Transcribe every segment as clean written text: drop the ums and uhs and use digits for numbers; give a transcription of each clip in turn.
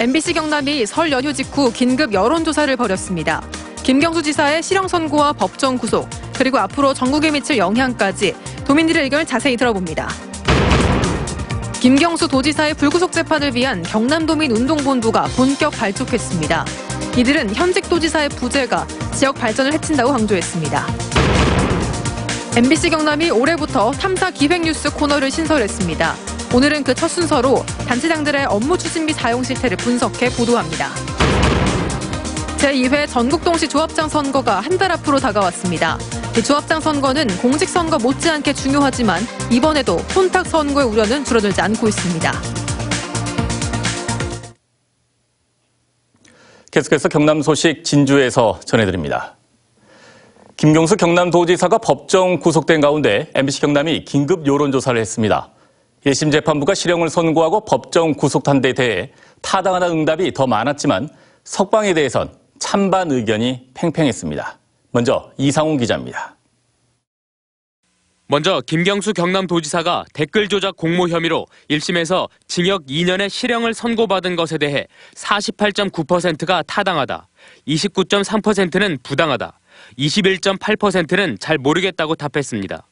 MBC 경남이 설 연휴 직후 긴급 여론조사를 벌였습니다. 김경수 지사의 실형 선고와 법정 구속, 그리고 앞으로 전국에 미칠 영향까지 도민들의 의견을 자세히 들어봅니다. 김경수 도지사의 불구속 재판을 위한 경남도민운동본부가 본격 발족했습니다. 이들은 현직 도지사의 부재가 지역 발전을 해친다고 강조했습니다. MBC 경남이 올해부터 탐사 기획뉴스 코너를 신설했습니다. 오늘은 그 첫 순서로 단체장들의 업무 추진 및 사용 실태를 분석해 보도합니다. 제2회 전국동시 조합장 선거가 한 달 앞으로 다가왔습니다. 조합장 선거는 공직선거 못지않게 중요하지만 이번에도 혼탁 선거의 우려는 줄어들지 않고 있습니다. 계속해서 경남 소식 진주에서 전해드립니다. 김경수 경남도지사가 법정 구속된 가운데 MBC 경남이 긴급 여론조사를 했습니다. 1심 재판부가 실형을 선고하고 법정 구속한 데 대해 타당하다는 응답이 더 많았지만 석방에 대해선 찬반 의견이 팽팽했습니다. 먼저 이상훈 기자입니다. 먼저 김경수 경남도지사가 댓글 조작 공모 혐의로 1심에서 징역 2년의 실형을 선고받은 것에 대해 48.9%가 타당하다, 29.3%는 부당하다, 21.8%는 잘 모르겠다고 답했습니다.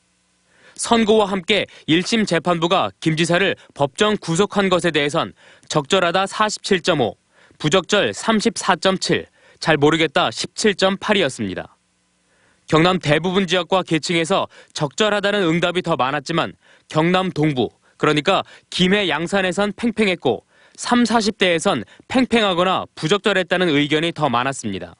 선고와 함께 1심 재판부가 김 지사를 법정 구속한 것에 대해선 적절하다 47.5, 부적절 34.7, 잘 모르겠다 17.8이었습니다. 경남 대부분 지역과 계층에서 적절하다는 응답이 더 많았지만 경남 동부, 그러니까 김해 양산에선 팽팽했고 30, 40대에선 팽팽하거나 부적절했다는 의견이 더 많았습니다.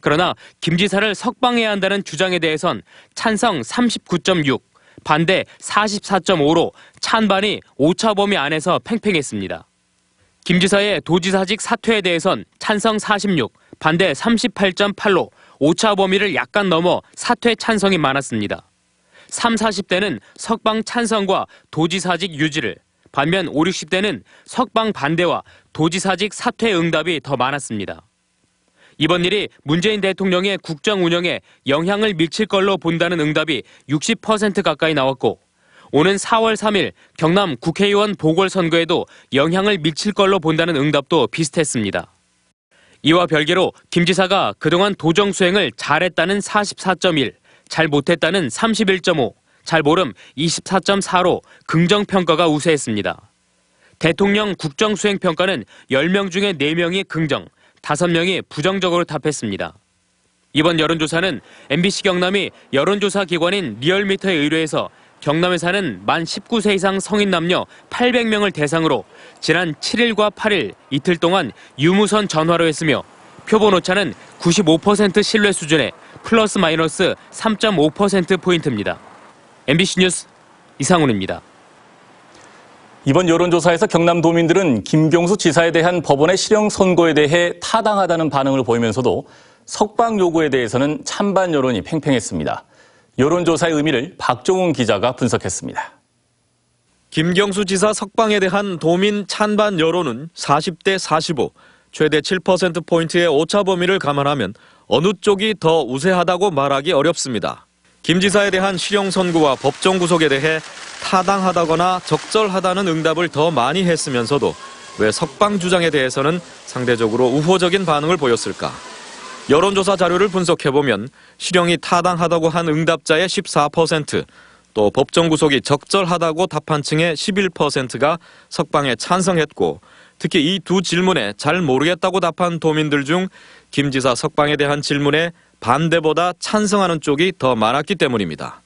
그러나 김 지사를 석방해야 한다는 주장에 대해선 찬성 39.6, 반대 44.5로 찬반이 오차 범위 안에서 팽팽했습니다. 김 지사의 도지사직 사퇴에 대해선 찬성 46, 반대 38.8로 오차 범위를 약간 넘어 사퇴 찬성이 많았습니다. 30, 40대는 석방 찬성과 도지사직 유지를, 반면 50, 60대는 석방 반대와 도지사직 사퇴 응답이 더 많았습니다. 이번 일이 문재인 대통령의 국정 운영에 영향을 미칠 걸로 본다는 응답이 60% 가까이 나왔고, 오는 4월 3일 경남 국회의원 보궐선거에도 영향을 미칠 걸로 본다는 응답도 비슷했습니다. 이와 별개로 김 지사가 그동안 도정 수행을 잘했다는 44.1, 잘 못했다는 31.5, 잘 모름 24.4로 긍정평가가 우세했습니다. 대통령 국정수행평가는 10명 중에 4명이 긍정, 5명이 부정적으로 답했습니다. 이번 여론조사는 MBC 경남이 여론조사 기관인 리얼미터에 의뢰해서 경남에 사는 만 19세 이상 성인 남녀 800명을 대상으로 지난 7일과 8일 이틀 동안 유무선 전화로 했으며 표본 오차는 95% 신뢰 수준에 플러스 마이너스 3.5%포인트입니다. MBC 뉴스 이상훈입니다. 이번 여론조사에서 경남도민들은 김경수 지사에 대한 법원의 실형 선고에 대해 타당하다는 반응을 보이면서도 석방 요구에 대해서는 찬반 여론이 팽팽했습니다. 여론조사의 의미를 박종훈 기자가 분석했습니다. 김경수 지사 석방에 대한 도민 찬반 여론은 40대 45, 최대 7%포인트의 오차 범위를 감안하면 어느 쪽이 더 우세하다고 말하기 어렵습니다. 김 지사에 대한 실형 선고와 법정 구속에 대해 타당하다거나 적절하다는 응답을 더 많이 했으면서도 왜 석방 주장에 대해서는 상대적으로 우호적인 반응을 보였을까? 여론조사 자료를 분석해보면 실형이 타당하다고 한 응답자의 14%, 또 법정 구속이 적절하다고 답한 층의 11%가 석방에 찬성했고, 특히 이 두 질문에 잘 모르겠다고 답한 도민들 중 김 지사 석방에 대한 질문에 반대보다 찬성하는 쪽이 더 많았기 때문입니다.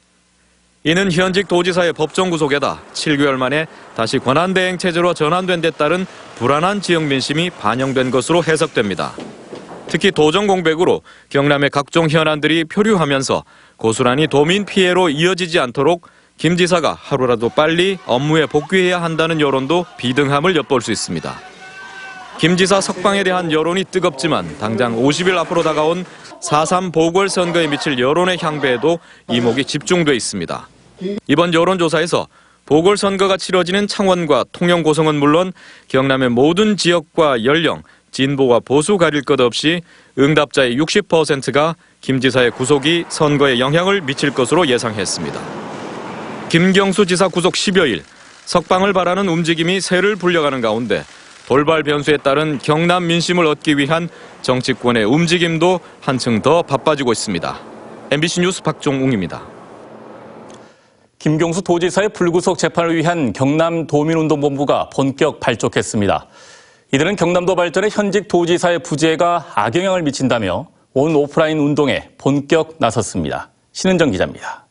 이는 현직 도지사의 법정 구속에다 7개월 만에 다시 권한대행 체제로 전환된 데 따른 불안한 지역 민심이 반영된 것으로 해석됩니다. 특히 도정 공백으로 경남의 각종 현안들이 표류하면서 고스란히 도민 피해로 이어지지 않도록 김 지사가 하루라도 빨리 업무에 복귀해야 한다는 여론도 비등함을 엿볼 수 있습니다. 김 지사 석방에 대한 여론이 뜨겁지만 당장 50일 앞으로 다가온 4.3 보궐선거에 미칠 여론의 향배에도 이목이 집중돼 있습니다. 이번 여론조사에서 보궐선거가 치러지는 창원과 통영 고성은 물론 경남의 모든 지역과 연령, 진보와 보수 가릴 것 없이 응답자의 60%가 김 지사의 구속이 선거에 영향을 미칠 것으로 예상했습니다. 김경수 지사 구속 10여일, 석방을 바라는 움직임이 세를 불려가는 가운데 돌발 변수에 따른 경남 민심을 얻기 위한 정치권의 움직임도 한층 더 바빠지고 있습니다. MBC 뉴스 박종웅입니다. 김경수 도지사의 불구속 재판을 위한 경남 도민운동본부가 본격 발족했습니다. 이들은 경남도 발전에 현직 도지사의 부재가 악영향을 미친다며 온 오프라인 운동에 본격 나섰습니다. 신은정 기자입니다.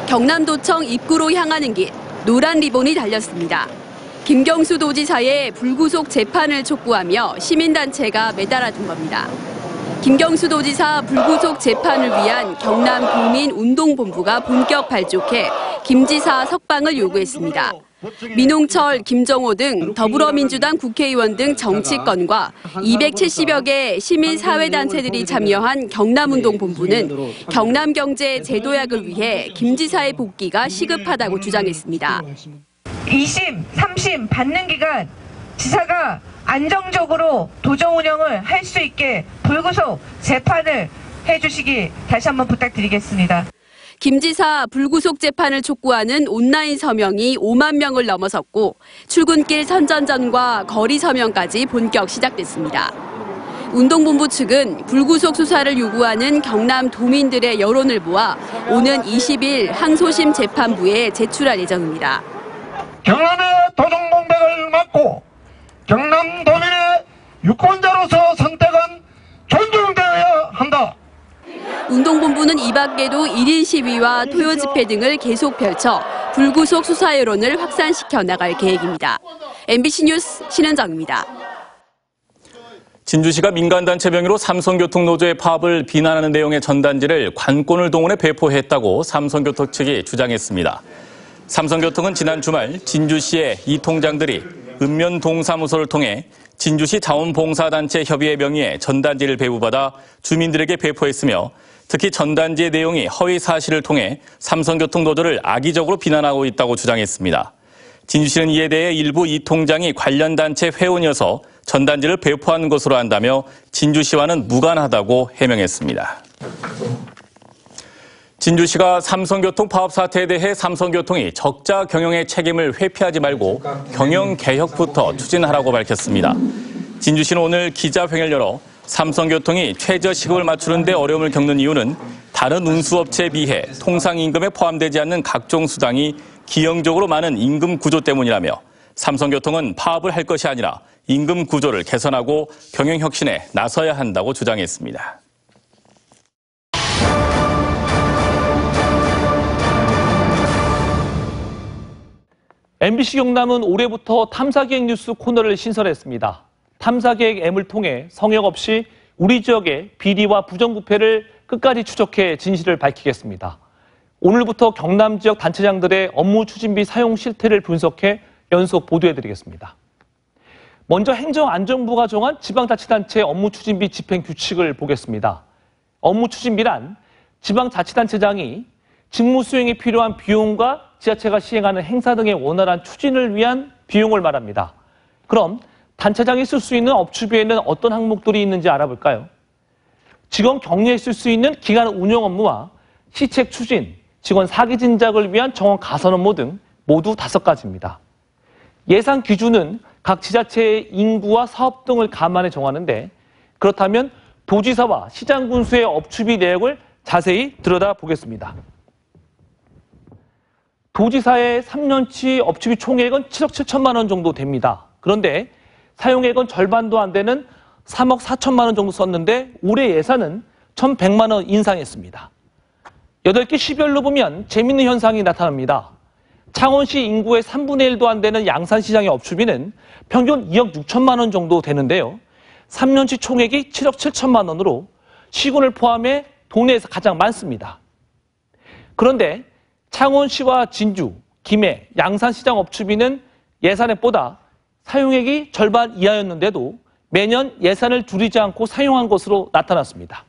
경남도청 입구로 향하는 길, 노란 리본이 달렸습니다. 김경수 도지사의 불구속 재판을 촉구하며 시민단체가 매달아든 겁니다. 김경수 도지사 불구속 재판을 위한 경남 도민운동본부가 본격 발족해 김 지사 석방을 요구했습니다. 민홍철, 김정호 등 더불어민주당 국회의원 등 정치권과 270여 개 시민사회단체들이 참여한 경남운동본부는 경남경제 제도약을 위해 김 지사의 복귀가 시급하다고 주장했습니다. 2심, 3심 받는 기간 지사가 안정적으로 도정 운영을 할 수 있게 불구속 재판을 해주시기 다시 한번 부탁드리겠습니다. 김 지사 불구속 재판을 촉구하는 온라인 서명이 5만 명을 넘어섰고 출근길 선전전과 거리 서명까지 본격 시작됐습니다. 운동본부 측은 불구속 수사를 요구하는 경남 도민들의 여론을 모아 오는 20일 항소심 재판부에 제출할 예정입니다. 경남의 도정 공백을 막고 경남 도민의 유권자로서 선택은 존중되어야 한다. 운동본부는 이 밖에도 1인 시위와 토요 집회 등을 계속 펼쳐 불구속 수사 여론을 확산시켜 나갈 계획입니다. MBC 뉴스 신은정입니다. 진주시가 민간단체 명의로 삼성교통노조의 파업을 비난하는 내용의 전단지를 관건을 동원해 배포했다고 삼성교통 측이 주장했습니다. 삼성교통은 지난 주말 진주시의 이 통장들이 읍면동사무소를 통해 진주시 자원봉사단체 협의회 명의의 전단지를 배부받아 주민들에게 배포했으며 특히 전단지의 내용이 허위 사실을 통해 삼성교통 노조를 악의적으로 비난하고 있다고 주장했습니다. 진주시는 이에 대해 일부 이 통장이 관련 단체 회원이어서 전단지를 배포한 것으로 안다며 진주시와는 무관하다고 해명했습니다. 진주시가 삼성교통 파업 사태에 대해 삼성교통이 적자 경영의 책임을 회피하지 말고 경영개혁부터 추진하라고 밝혔습니다. 진주시는 오늘 기자회견을 열어 삼성교통이 최저시급을 맞추는 데 어려움을 겪는 이유는 다른 운수업체에 비해 통상임금에 포함되지 않는 각종 수당이 기형적으로 많은 임금 구조 때문이라며 삼성교통은 파업을 할 것이 아니라 임금 구조를 개선하고 경영혁신에 나서야 한다고 주장했습니다. MBC 경남은 올해부터 탐사계획 뉴스 코너를 신설했습니다. 탐사계획 M을 통해 성역 없이 우리 지역의 비리와 부정부패를 끝까지 추적해 진실을 밝히겠습니다. 오늘부터 경남 지역 단체장들의 업무 추진비 사용 실태를 분석해 연속 보도해드리겠습니다. 먼저 행정안전부가 정한 지방자치단체 업무 추진비 집행 규칙을 보겠습니다. 업무 추진비란 지방자치단체장이 직무 수행에 필요한 비용과 지자체가 시행하는 행사 등의 원활한 추진을 위한 비용을 말합니다. 그럼 단체장이 쓸 수 있는 업추비에는 어떤 항목들이 있는지 알아볼까요? 직원 격려에 쓸 수 있는 기간 운영 업무와 시책 추진, 직원 사기 진작을 위한 정원 가선 업무 등 모두 5가지입니다. 예산 기준은 각 지자체의 인구와 사업 등을 감안해 정하는데 그렇다면 도지사와 시장 군수의 업추비 내역을 자세히 들여다보겠습니다. 도지사의 3년치 업추비 총액은 7억 7천만 원 정도 됩니다. 그런데 사용액은 절반도 안 되는 3억 4천만 원 정도 썼는데 올해 예산은 1,100만 원 인상했습니다. 8개 시별로 보면 재미있는 현상이 나타납니다. 창원시 인구의 3분의 1도 안 되는 양산시장의 업추비는 평균 2억 6천만 원 정도 되는데요. 3년치 총액이 7억 7천만 원으로 시군을 포함해 도내에서 가장 많습니다. 그런데 창원시와 진주, 김해, 양산시장 업추비는 예산액보다 사용액이 절반 이하였는데도 매년 예산을 줄이지 않고 사용한 것으로 나타났습니다.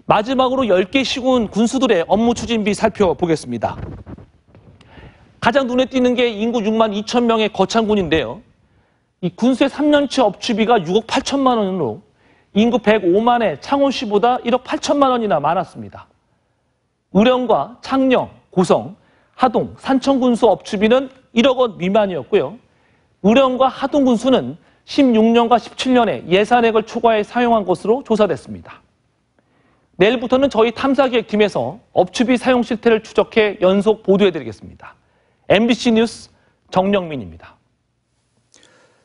마지막으로 10개 시군 군수들의 업무 추진비 살펴보겠습니다. 가장 눈에 띄는 게 인구 6만 2천 명의 거창군인데요. 이 군수의 3년치 업추비가 6억 8천만 원으로 인구 105만의 창원시보다 1억 8천만 원이나 많았습니다. 의령과 창녕, 고성, 하동, 산청군수 업추비는 1억 원 미만이었고요. 의령과 하동 군수는 16년과 17년에 예산액을 초과해 사용한 것으로 조사됐습니다. 내일부터는 저희 탐사기획팀에서 업추비 사용 실태를 추적해 연속 보도해드리겠습니다. MBC 뉴스 정영민입니다.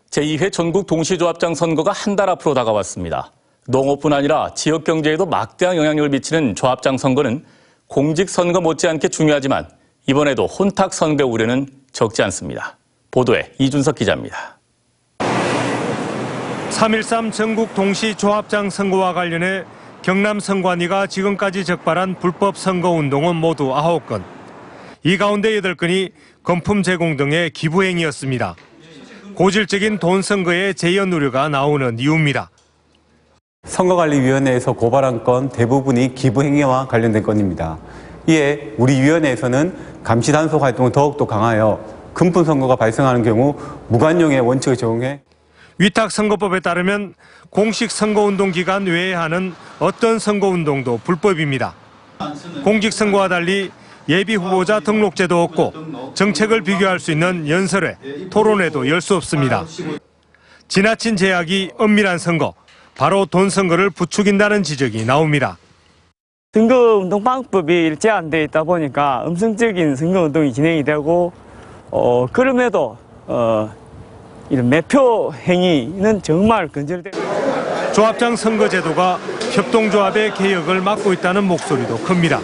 제2회 전국 동시조합장 선거가 한 달 앞으로 다가왔습니다. 농업뿐 아니라 지역 경제에도 막대한 영향력을 미치는 조합장 선거는 공직선거 못지않게 중요하지만 이번에도 혼탁 선거 우려는 적지 않습니다. 보도에 이준석 기자입니다. 3.13 전국 동시조합장 선거와 관련해 경남 선관위가 지금까지 적발한 불법 선거운동은 모두 9건. 이 가운데 8건이 건품 제공 등의 기부행위였습니다. 고질적인 돈 선거의 재현 우려가 나오는 이유입니다. 선거관리위원회에서 고발한 건 대부분이 기부행위와 관련된 건입니다. 이에 우리 위원회에서는 감시 단속 활동을 더욱더 강화하여 금품 선거가 발생하는 경우 무관용의 원칙을 적용해 위탁선거법에 따르면 공식 선거운동 기간 외에 하는 어떤 선거운동도 불법입니다. 공직선거와 달리 예비후보자 등록제도 없고 정책을 비교할 수 있는 연설회, 토론회도 열 수 없습니다. 지나친 제약이 엄밀한 선거, 바로 돈 선거를 부추긴다는 지적이 나옵니다. 선거운동 방법이 제한되어 있다 보니까 음성적인 선거운동이 진행이 되고 그럼에도 이런 매표 행위는 정말 근절됩니다. 조합장 선거제도가 협동조합의 개혁을 막고 있다는 목소리도 큽니다.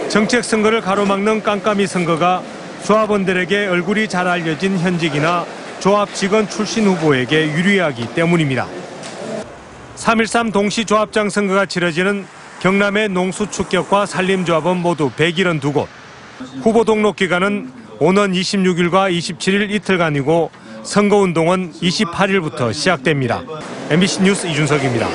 정책 선거를 가로막는 깜깜이 선거가 조합원들에게 얼굴이 잘 알려진 현직이나 조합 직원 출신 후보에게 유리하기 때문입니다. 3.13 동시조합장 선거가 치러지는 경남의 농수축격과 산림조합은 모두 172곳. 후보 등록 기간은 오는 26일과 27일 이틀간이고 선거운동은 28일부터 시작됩니다. MBC 뉴스 이준석입니다.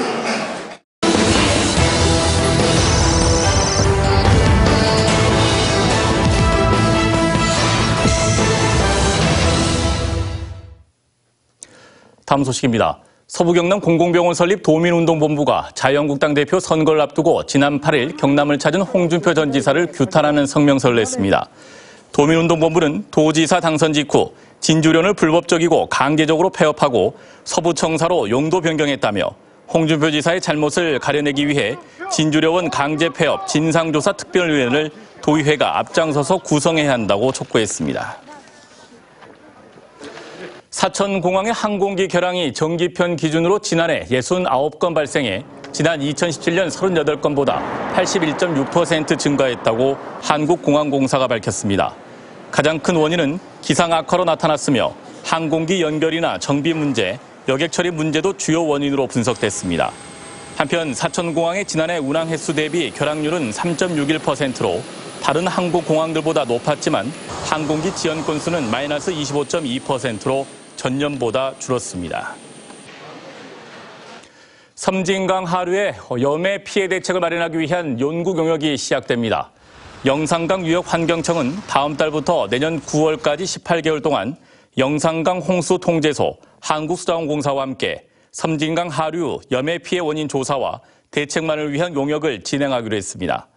다음 소식입니다. 서부경남 공공병원 설립 도민운동본부가 자유한국당 대표 선거를 앞두고 지난 8일 경남을 찾은 홍준표 전 지사를 규탄하는 성명서를 냈습니다. 도민운동본부는 도지사 당선 직후 진주련을 불법적이고 강제적으로 폐업하고 서부청사로 용도 변경했다며 홍준표 지사의 잘못을 가려내기 위해 진주련원 강제 폐업 진상조사 특별위원회를 도의회가 앞장서서 구성해야 한다고 촉구했습니다. 사천공항의 항공기 결항이 정기편 기준으로 지난해 69건 발생해 지난 2017년 38건보다 81.6% 증가했다고 한국공항공사가 밝혔습니다. 가장 큰 원인은 기상 악화로 나타났으며 항공기 연결이나 정비 문제, 여객 처리 문제도 주요 원인으로 분석됐습니다. 한편 사천공항의 지난해 운항 횟수 대비 결항률은 3.61%로 다른 항공공항들보다 높았지만 항공기 지연 건수는 마이너스 25.2%로 전년보다 줄었습니다. 섬진강 하류의 염해 피해 대책을 마련하기 위한 연구 용역이 시작됩니다. 영산강 유역환경청은 다음 달부터 내년 9월까지 18개월 동안 영산강 홍수 통제소, 한국수자원공사와 함께 섬진강 하류 염해 피해 원인 조사와 대책만을 위한 용역을 진행하기로 했습니다.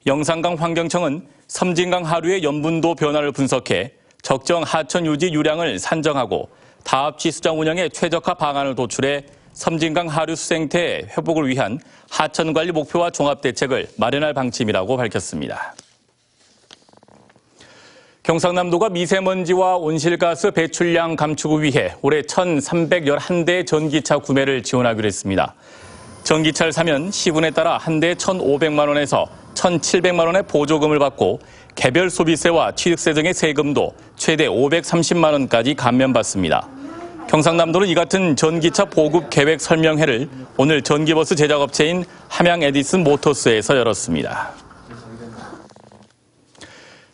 영산강 환경청은 섬진강 하류의 염분도 변화를 분석해 적정 하천 유지 유량을 산정하고 다합치 수장 운영에 최적화 방안을 도출해 섬진강 하류 수생태 회복을 위한 하천 관리 목표와 종합 대책을 마련할 방침이라고 밝혔습니다. 경상남도가 미세먼지와 온실가스 배출량 감축을 위해 올해 1,311대의 전기차 구매를 지원하기로 했습니다. 전기차를 사면 시분에 따라 한 대에 1,500만 원에서 1,700만 원의 보조금을 받고 개별 소비세와 취득세 등의 세금도 최대 530만 원까지 감면받습니다. 경상남도는 이 같은 전기차 보급 계획 설명회를 오늘 전기버스 제작업체인 함양 에디슨 모터스에서 열었습니다.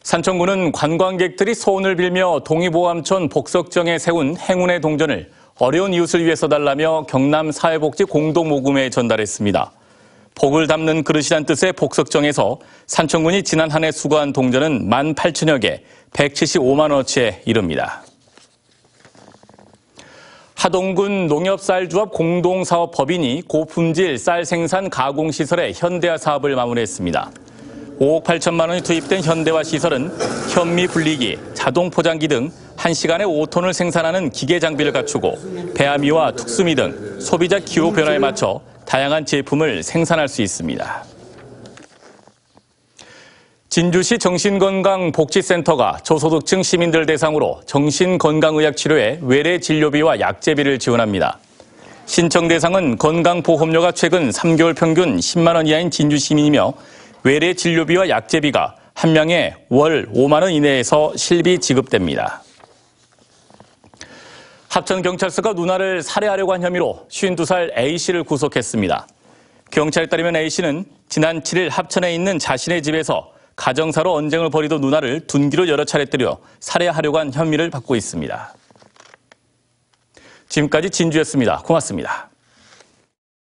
산청구는 관광객들이 소원을 빌며 동의보암천 복석정에 세운 행운의 동전을 어려운 이웃을 위해 써달라며 경남 사회복지 공동모금회에 전달했습니다. 복을 담는 그릇이란 뜻의 복석정에서 산청군이 지난 한 해 수거한 동전은 18,000여 개, 175만 원어치에 이릅니다. 하동군 농협쌀조합 공동사업법인이 고품질 쌀 생산 가공시설의 현대화 사업을 마무리했습니다. 5억 8천만 원이 투입된 현대화 시설은 현미 분리기, 자동 포장기 등 1시간에 5톤을 생산하는 기계 장비를 갖추고 배합미와 특수미 등 소비자 기호 변화에 맞춰 다양한 제품을 생산할 수 있습니다. 진주시 정신건강복지센터가 저소득층 시민들 대상으로 정신건강의학 치료에 외래 진료비와 약제비를 지원합니다. 신청 대상은 건강보험료가 최근 3개월 평균 10만 원 이하인 진주 시민이며 외래 진료비와 약제비가 한 명에 월 5만 원 이내에서 실비 지급됩니다. 합천경찰서가 누나를 살해하려고 한 혐의로 52살 A씨를 구속했습니다. 경찰에 따르면 A씨는 지난 7일 합천에 있는 자신의 집에서 가정사로 언쟁을 벌이던 누나를 둔기로 여러 차례 때려 살해하려고 한 혐의를 받고 있습니다. 지금까지 진주였습니다. 고맙습니다.